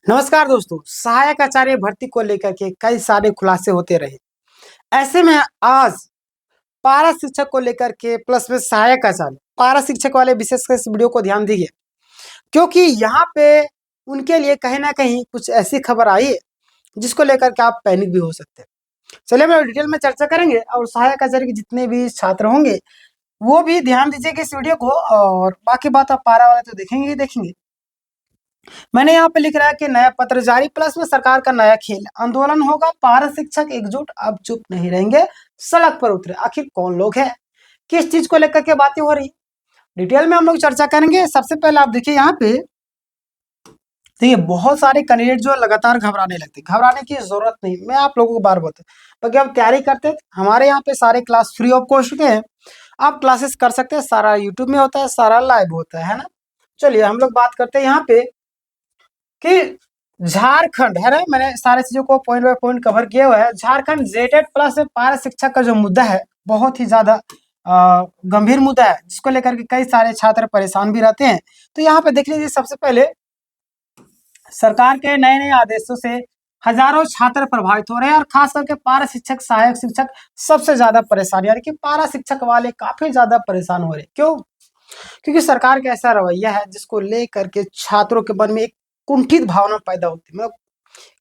नमस्कार दोस्तों, सहायक आचार्य भर्ती को लेकर के कई सारे खुलासे होते रहे। ऐसे में आज पारा शिक्षक को लेकर के प्लस में सहायक आचार्य पारा शिक्षक वाले विशेषकर इस वीडियो को ध्यान दीजिए, क्योंकि यहाँ पे उनके लिए कहीं ना कहीं कुछ ऐसी खबर आई है जिसको लेकर के आप पैनिक भी हो सकते हैं। चलिए हम डिटेल में चर्चा करेंगे और सहायक आचार्य के जितने भी छात्र होंगे वो भी ध्यान दीजिएगा इस वीडियो को, और बाकी बात आप पारा वाले तो देखेंगे ही देखेंगे। मैंने यहाँ पे लिख रहा है कि नया पत्र जारी प्लस में सरकार का नया खेल, आंदोलन होगा, पारा शिक्षक एकजुट, अब चुप नहीं रहेंगे, सड़क पर उतरे। आखिर कौन लोग हैं, किस चीज को लेकर के बातें हो रही, डिटेल में हम लोग चर्चा करेंगे। सबसे पहले आप देखिए यहाँ पे, देखिए बहुत सारे कैंडिडेट जो लगातार घबराने लगते, घबराने की जरूरत नहीं, मैं आप लोगों को बार बोलता हूँ, क्योंकि हम तैयारी करते हैं। हमारे यहाँ पे सारे क्लास फ्री ऑफ कॉस्ट के हैं, आप क्लासेस कर सकते हैं, सारा यूट्यूब में होता है, सारा लाइव होता है ना। चलिए हम लोग बात करते हैं यहाँ पे कि झारखंड है ना, मैंने सारे चीजों को पॉइंट बाय पॉइंट कवर किया हुआ है। झारखंड जेटेड प्लस पारा शिक्षक का जो मुद्दा है बहुत ही ज्यादा गंभीर मुद्दा है, जिसको लेकर के कई सारे छात्र परेशान भी रहते हैं। तो यहाँ पे देख लीजिए, सबसे पहले सरकार के नए नए आदेशों से हजारों छात्र प्रभावित हो रहे हैं, और खास करके पारा शिक्षक सहायक शिक्षक सबसे ज्यादा परेशान, यानी कि पारा शिक्षक वाले काफी ज्यादा परेशान हो रहे हैं। क्यों? क्योंकि सरकार का ऐसा रवैया है जिसको लेकर के छात्रों के मन में एक कुंठित भावना पैदा होती है। मतलब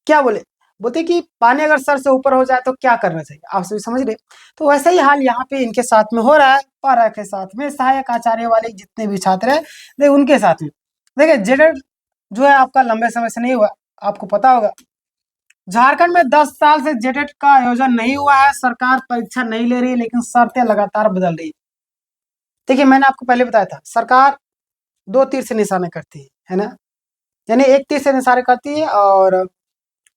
क्या बोलते कि पानी अगर सर से ऊपर हो जाए तो क्या करना चाहिए, आप सभी समझ रहे। तो वैसा ही हाल यहाँ पे इनके साथ में हो रहा है, पारा के साथ में सहायक आचार्य वाले जितने भी छात्र हैं देखिए उनके साथ में। देखिए जेडेड जो है आपका लंबे समय से नहीं हुआ, आपको पता होगा। झारखंड में 10 साल से जेटेट का आयोजन नहीं हुआ है, सरकार परीक्षा नहीं ले रही है, लेकिन शर्तें लगातार बदल रही है। देखिए मैंने आपको पहले बताया था, सरकार दो तीर से निशाना करती है ना, यानी एक तीर से निशाना करती है और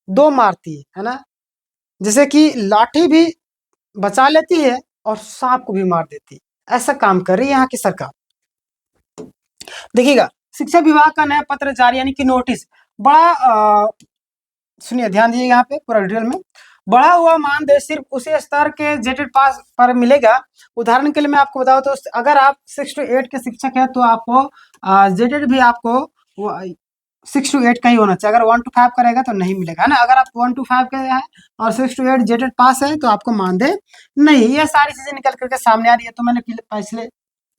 दो मारती है ना। जैसे कि लाठी भी बचा लेती है और सांप को भी मार देती है, ऐसा काम कर रही है यहाँ की सरकार। देखिएगा, शिक्षा विभाग का नया पत्र जारी, यानी कि नोटिस बड़ा सुनिए ध्यान दीजिए यहाँ पे पूरा डिटेल में। बढ़ा हुआ मानदेय सिर्फ उसी स्तर के जेटेड पास पर मिलेगा। उदाहरण के लिए मैं आपको बताऊं तो अगर आप 6 to 8 के शिक्षक हैं तो आपको जेटेड भी आपको 6 to 8 का ही होना चाहिए। अगर 1 to 5 करेगा तो नहीं मिलेगा, है ना। अगर आप 1 to 5 के हैं और 6 to 8 जेटेड पास है तो आपको मानदेय नहीं। ये सारी चीजें निकल करके सामने आ रही है। तो मैंने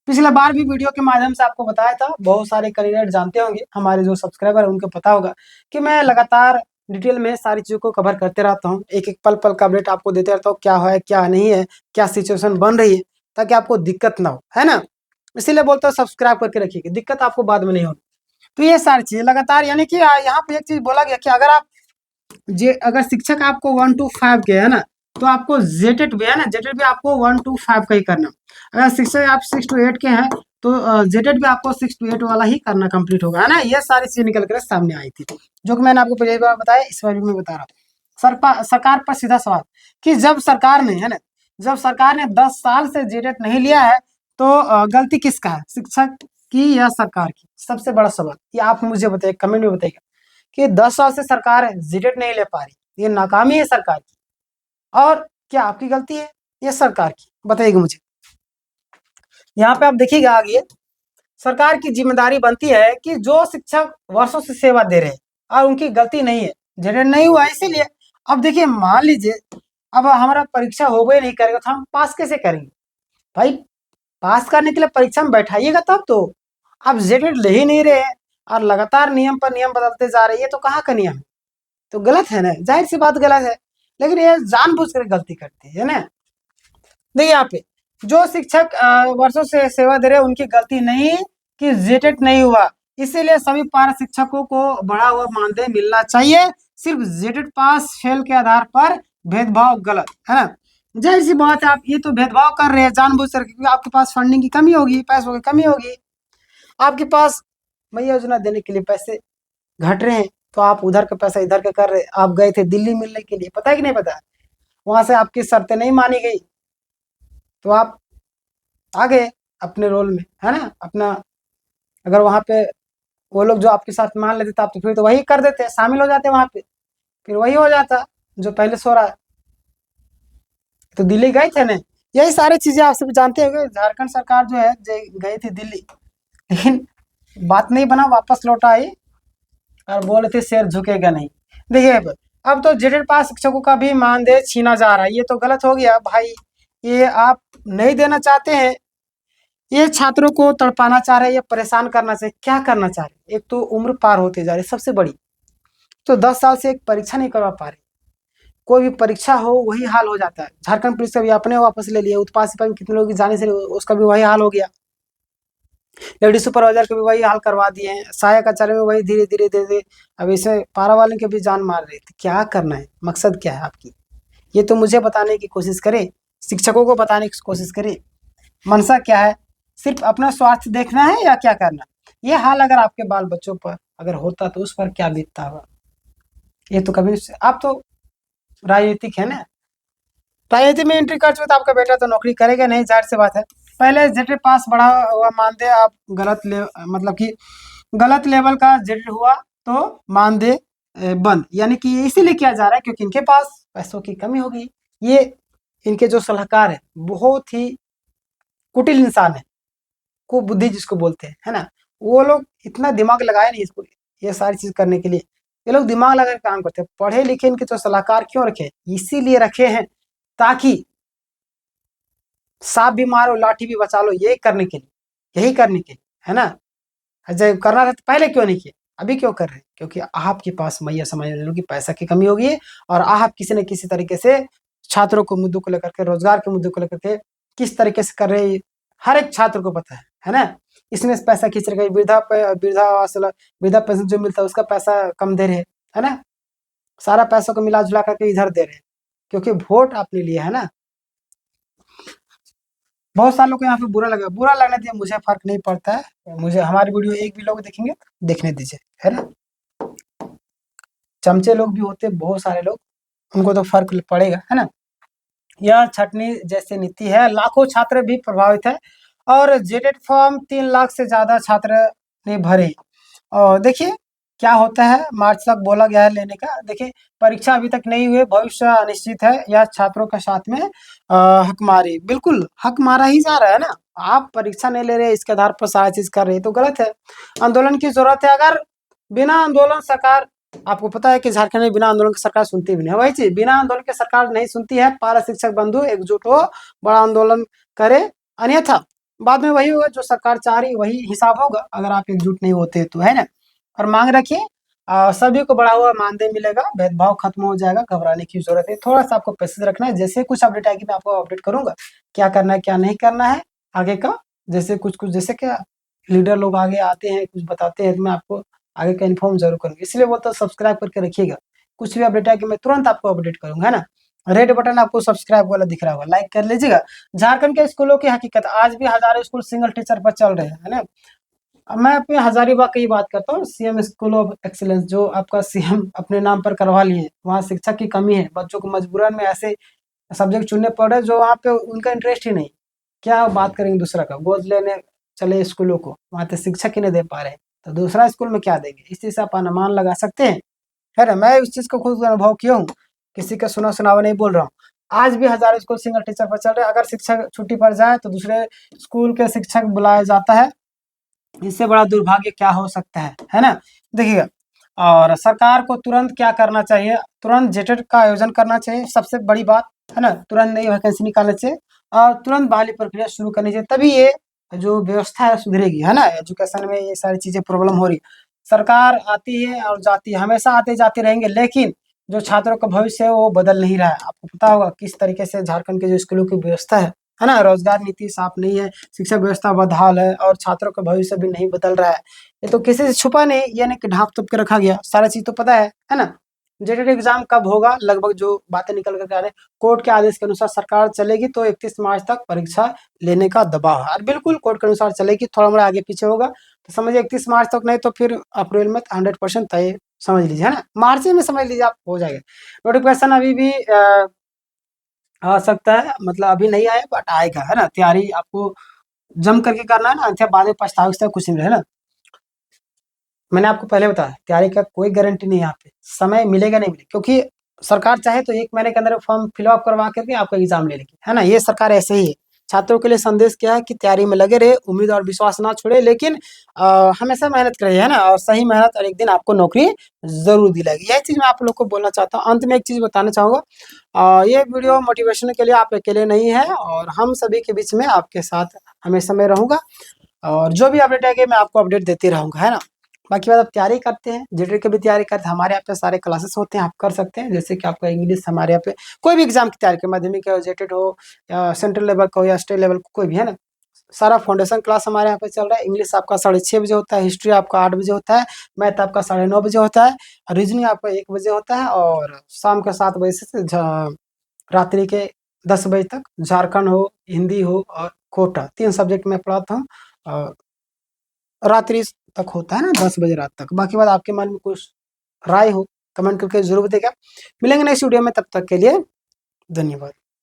पिछले बार भी वीडियो के माध्यम से आपको बताया था, बहुत सारे कैंडिडेट जानते होंगे, हमारे जो सब्सक्राइबर है उनको पता होगा कि मैं लगातार डिटेल में सारी चीजों को कवर करते रहता हूँ, एक एक पल पल का अपडेट आपको देते रहता हूँ, क्या है क्या नहीं है, क्या सिचुएशन बन रही है, ताकि आपको दिक्कत ना हो, है ना। इसीलिए बोलता हूँ सब्सक्राइब करके रखिएगा, दिक्कत आपको बाद में नहीं होगी। तो ये सारी चीजें लगातार, यानी कि यहाँ पे एक चीज बोला गया कि अगर शिक्षक आपको 1 to 5 के है ना, तो आपको जेटेड भी है ना, जेटेड भी आपको 1 to 5 का ही करना। अगर शिक्षक आप 6 to 8 के हैं तो जेटेड भी आपको 6 to 8 वाला ही करना कंप्लीट होगा, है ना। ये सारी चीजें निकल कर सामने आई थी, जो कि मैंने आपको पहले बार बताया, इस बार भी मैं बता रहा हूँ। सरकार पर सीधा सवाल कि जब सरकार ने 10 साल से जेटेड नहीं लिया है तो गलती किसका है, शिक्षक की या सरकार की? सबसे बड़ा सवाल ये आप मुझे बताइए, कमेंट में बताइएगा कि 10 साल से सरकार जेटेड नहीं ले पा रही, ये नाकामी है सरकार की, और क्या आपकी गलती है ये सरकार की? बताइएगा मुझे। यहाँ पे आप देखिएगा आगे, सरकार की जिम्मेदारी बनती है कि जो शिक्षक वर्षों से सेवा दे रहे हैं और उनकी गलती नहीं है, जेटेड नहीं हुआ इसीलिए। अब देखिए मान लीजिए अब हमारा परीक्षा हो गई नहीं करेगा तो हम पास कैसे करेंगे भाई? पास करने के लिए परीक्षा में बैठाइएगा तब तो। आप जेटेड ले ही नहीं रहे और लगातार नियम पर नियम बदलते जा रही है, तो कहाँ का नियम है? तो गलत है ना, जाहिर सी बात गलत है। लेकिन ये जानबूझकर गलती करती है ना। देखिए यहाँ पे जो शिक्षक वर्षों से सेवा दे रहे हैं उनकी गलती नहीं कि जेटेड नहीं हुआ, इसीलिए सभी पारा शिक्षकों को बढ़ा हुआ मानदेय मिलना चाहिए। सिर्फ जेटेड पास फेल के आधार पर भेदभाव गलत है ना। जाहिर सी बात है, आप ये तो भेदभाव कर रहे हैं जानबूझकर, क्योंकि आपके पास फंडिंग की कमी होगी, पैसों की कमी होगी, आपके पास मई योजना देने के लिए पैसे घट रहे हैं, तो आप उधर का पैसा इधर का कर रहे हैं। आप गए थे दिल्ली मिलने के लिए, पता है कि नहीं पता? वहां से आपकी शर्तें नहीं मानी गई तो आप आ गए अपने रोल में, है ना अपना। अगर वहां पे वो लोग जो आपके साथ मान लेते तो आप तो फिर तो वही कर देते, शामिल हो जाते वहां पे, फिर वही हो जाता जो पहले सो रहा है। तो दिल्ली गए थे ना, यही सारी चीजें आप सब जानते हो। झारखंड सरकार जो है गई थी दिल्ली, लेकिन बात नहीं बना, वापस लौट आई और बोले थे शेर झुकेगा नहीं। देखिए अब तो जेटेड पास शिक्षकों का भी मानदेय छीना जा रहा है, ये तो गलत हो गया भाई। ये आप नहीं देना चाहते हैं, ये छात्रों को तड़पाना चाह रहे हैं, ये परेशान करना चाहिए। क्या करना चाह रहे हैं? एक तो उम्र पार होते जा रही सबसे बड़ी, तो 10 साल से एक परीक्षा नहीं करवा पा रहे। कोई भी परीक्षा हो वही हाल हो जाता है। झारखंड पुलिस का भी अपने वापस ले लिया, उत्पाद सिपाही कितने लोग जाने से उसका भी वही हाल हो गया। लेडी सुपरवाइजर के भी वही हाल करवा दिए हैं, सहायक आचार्य में वही धीरे धीरे धीरे। अब इसमें पारा वाले के भी जान मार रहे थे। क्या करना है, मकसद क्या है आपकी? ये तो मुझे बताने की कोशिश करे, शिक्षकों को बताने की कोशिश करे, मनसा क्या है? सिर्फ अपना स्वास्थ्य देखना है या क्या करना? ये हाल अगर आपके बाल बच्चों पर अगर होता तो उस पर क्या बीतता होगा? ये तो कभी आप तो राजनीतिक है ना, राजनीति में एंट्री कर चुके तो आपका बेटा तो नौकरी करेगा नहीं, जाहिर सी बात है। पहले जेटेड पास बढ़ा हुआ मानदेय, आप गलत ले मतलब कि गलत लेवल का जेटेड हुआ तो मानदेय बंद, यानी कि इसीलिए किया जा रहा है क्योंकि इनके पास पैसों की कमी हो गई। ये इनके जो सलाहकार है बहुत ही कुटिल इंसान है, कुबुद्धि जिसको बोलते हैं, है ना। वो लोग इतना दिमाग लगाए नहीं इसको ये सारी चीज करने के लिए। ये लोग दिमाग लगा के काम करते हैं। पढ़े लिखे इनके तो सलाहकार क्यों रखे? इसीलिए रखे हैं ताकि सांप भी मारो लाठी भी बचा लो, यही करने के लिए, यही करने के लिए, है ना। जब करना था तो पहले क्यों नहीं किया, अभी क्यों कर रहे हैं? क्योंकि आपके पास मैया समझ लो कि पैसा की कमी होगी और आप किसी न किसी तरीके से छात्रों को मुद्दों को लेकर के, रोजगार के मुद्दों को लेकर के किस तरीके से कर रहे हैं, हर एक छात्र को पता है ना। इसमें से पैसा खींच रहे, वृद्धा पेंशन जो मिलता है उसका पैसा कम दे रहे है ना। सारा पैसों को मिला जुला करके इधर दे रहे हैं क्योंकि वोट आपने लिया है ना। बहुत सारे लोग को यहाँ पे बुरा लगा, बुरा लगने दिया, मुझे फर्क नहीं पड़ता है। मुझे हमारी वीडियो एक भी लोग देखेंगे देखने दीजिए, है ना। चमचे लोग भी होते बहुत सारे लोग, उनको तो फर्क पड़ेगा, है ना। यह छटनी जैसी नीति है, लाखों छात्र भी प्रभावित है और जेटेड फॉर्म 3 लाख से ज्यादा छात्र ने भरे। और देखिए क्या होता है, मार्च तक बोला गया है लेने का। देखिए परीक्षा अभी तक नहीं हुई, भविष्य अनिश्चित है, या छात्रों के साथ में हकमारी, बिल्कुल हक मारा ही जा रहा है ना। आप परीक्षा नहीं ले रहे इसके आधार पर सारा चीज कर रहे तो गलत है। आंदोलन की जरूरत है। अगर बिना आंदोलन सरकार, आपको पता है कि झारखंड में बिना आंदोलन की सरकार सुनती भी नहीं है, वही चीज बिना आंदोलन की सरकार नहीं सुनती है। पारा शिक्षक बंधु एकजुट हो, बड़ा आंदोलन करे, अन्यथा बाद में वही होगा जो सरकार चाह रही, वही हिसाब होगा अगर आप एकजुट नहीं होते तो, है ना। और मांग रखिए, सभी को बढ़ा हुआ मानदेय मिलेगा, भेदभाव खत्म हो जाएगा, घबराने की जरूरत है। थोड़ा सा आपको पैसेज रखना है, जैसे कुछ अपडेट आएगी मैं आपको अपडेट करूंगा क्या करना है क्या नहीं करना है आगे का। जैसे कुछ कुछ जैसे क्या लीडर लोग आगे आते हैं कुछ बताते हैं तो मैं आपको आगे का इन्फॉर्म जरूर करूंगा। इसलिए बोलता हूँ सब्सक्राइब करके रखिएगा, कुछ भी अपडेट आएगी मैं तुरंत आपको अपडेट करूंगा, है ना। रेड बटन आपको सब्सक्राइब वाला दिख रहा होगा, लाइक कर लीजिएगा। झारखंड के स्कूलों की हकीकत, आज भी हजारों स्कूल सिंगल टीचर पर चल रहे हैं, है ना। अब मैं अपने हजारीबाग की बात करता हूँ, सीएम स्कूल ऑफ एक्सीलेंस जो आपका सीएम अपने नाम पर करवा लिए, वहाँ शिक्षक की कमी है, बच्चों को मजबूरन में ऐसे सब्जेक्ट चुनने पड़ रहे जो वहाँ पे उनका इंटरेस्ट ही नहीं। क्या बात करेंगे दूसरा का, गोद लेने चले स्कूलों को, वहाँ पे शिक्षक ही नहीं दे पा रहे तो दूसरा स्कूल में क्या देंगे? इस चीज से आप अनुमान लगा सकते हैं, है ना। मैं इस चीज को खुद अनुभव किया हूँ, किसी का सुना सुनावा नहीं बोल रहा हूँ। आज भी हजारों स्कूल सिंगल टीचर पर चल रहे। अगर शिक्षक छुट्टी पड़ जाए तो दूसरे स्कूल के शिक्षक बुलाया जाता है, इससे बड़ा दुर्भाग्य क्या हो सकता है ना। देखिएगा, और सरकार को तुरंत क्या करना चाहिए, तुरंत जेटेड का आयोजन करना चाहिए, सबसे बड़ी बात, है ना। तुरंत नई वैकेंसी निकालना चाहिए और तुरंत बहाली प्रक्रिया शुरू करनी चाहिए, तभी ये जो व्यवस्था है सुधरेगी, है ना। एजुकेशन में ये सारी चीजें प्रॉब्लम हो रही, सरकार आती है और जाती है, हमेशा आते जाते रहेंगे, लेकिन जो छात्रों का भविष्य है वो बदल नहीं रहा है। आपको पता होगा किस तरीके से झारखंड के जो स्कूलों की व्यवस्था है ना, रोजगार नीति साफ नहीं है, शिक्षा व्यवस्था बदहाल है और छात्रों का भविष्य भी नहीं बदल रहा है। ये तो किसी से छुपा नहीं, ये नहीं कि ढांप तोप के रखा गया, सारा चीज तो पता है ना। जेटेड एग्जाम कब होगा, लगभग जो बातें निकल कर आ रहे हैं, कोर्ट के आदेश के अनुसार सरकार चलेगी तो 31 मार्च तक परीक्षा लेने का दबाव है। और बिल्कुल कोर्ट के अनुसार चलेगी, थोड़ा मोड़ा आगे पीछे होगा तो समझिए 31 मार्च तक, नहीं तो फिर अप्रैल में 100% तय समझ लीजिए, है ना। मार्च में समझ लीजिए आप हो जाएगा। नोटिफिकेशन अभी भी आ सकता है, मतलब अभी नहीं आया बट आएगा, है ना। तैयारी आपको जम करके करना है ना, अन्यथा बाद में पछतावा कुछ नहीं, है ना। मैंने आपको पहले बताया तैयारी का कोई गारंटी नहीं, यहाँ पे समय मिलेगा नहीं मिलेगा, क्योंकि सरकार चाहे तो 1 महीने के अंदर फॉर्म फिलअप करवा करके आपका एग्जाम ले लेगी, है ना। ये सरकार ऐसे ही है, छात्रों के लिए संदेश क्या है कि तैयारी में लगे रहे, उम्मीद और विश्वास ना छोड़े, लेकिन हमेशा मेहनत करिए, है ना, और सही मेहनत, और एक दिन आपको नौकरी ज़रूर दिलाएगी। यही चीज़ मैं आप लोग को बोलना चाहता हूँ। अंत में एक चीज़ बताना चाहूँगा, ये वीडियो मोटिवेशन के लिए, आप अकेले नहीं हैं, और हम सभी के बीच में आपके साथ हमेशा मैं रहूँगा, और जो भी अपडेट आएगी मैं आपको अपडेट देते रहूँगा, है ना। बाकी बात, आप तैयारी करते हैं, जेटेड की भी तैयारी करते हैं, हमारे यहाँ पे सारे क्लासेस होते हैं, आप कर सकते हैं। जैसे कि आपका इंग्लिश, हमारे यहाँ पे कोई भी एग्जाम की तैयारी करें, माध्यमिक हो, जेटेड हो, या सेंट्रल लेवल का हो, या स्टेट लेवल का, कोई भी, है ना, सारा फाउंडेशन क्लास हमारे यहाँ पे चल रहा है। इंग्लिश आपका 6:30 बजे होता है, हिस्ट्री आपका 8 बजे होता है, मैथ आपका 9:30 बजे होता है, रीजनिंग आपका 1 बजे होता है, और शाम के 7 बजे से रात्रि के 10 बजे तक झारखंड हो, हिंदी हो, और कोटा, 3 सब्जेक्ट में पढ़ाता हूँ, और रात्रि तक होता है ना, 10 बजे रात तक। बाकी बात, आपके मन में कुछ राय हो, कमेंट करके जरूर बताइएगा। मिलेंगे नेक्स्ट वीडियो में, तब तक के लिए धन्यवाद।